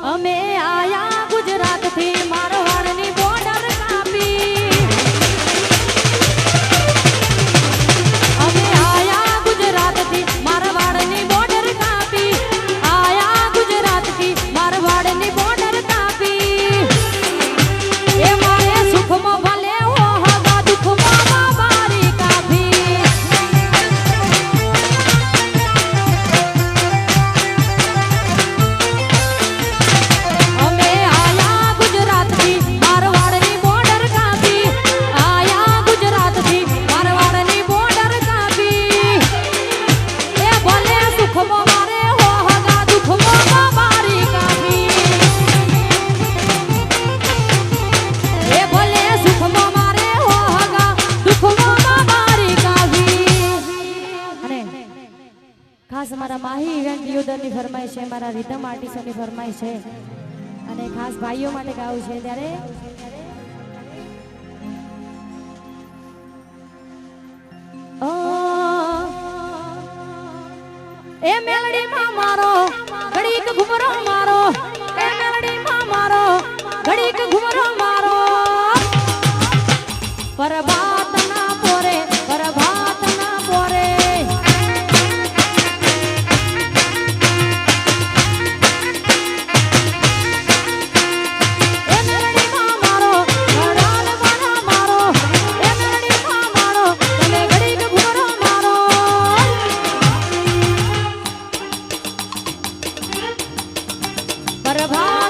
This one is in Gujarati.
અમે આયા ગુજરાત થી મારવાડની બોર્ડર કાપી અમે આયા ગુજરાત થી મારવાડની બોર્ડર કાપી આયા ગુજરાત થી મારવાડની બોર્ડર કાપી એ મારે સુખમાં ભલે હો હગા દુખમાં મારી કાપી અમે આયા ગુજરાત થી મારવાડની બોર્ડર કાપી આયા ગુજરાત થી મારવાડની બોર્ડર કાપી એ ભલે સુખમાં મારે હો હગા દુખમાં મારી કાપી એ ભલે સુખમાં મારે હો હગા દુખમાં મારી કાપી અને ખાસ અમારા માહી ઇવેન્ટ યુઝરની ફરમાઈશ છે મારા રીધમ આર્ટિસ્ટની ફરમાઈશ છે અને ખાસ ભાઈઓ માટે ગાવું છે ત્યારે એ મેલડીમાં મારો ઘડીક ઘુમરો મારો એ મેલડીમાં મારો ઘડીક ઘુમરો મારો પરભાત ના પોરે પરભાત ના પોરે એ મેલડીમાં મારો ઘડાલ વાળા મારો એ મેલડીમાં મારો તમે ઘડીક ઘુમરો મારો પરભા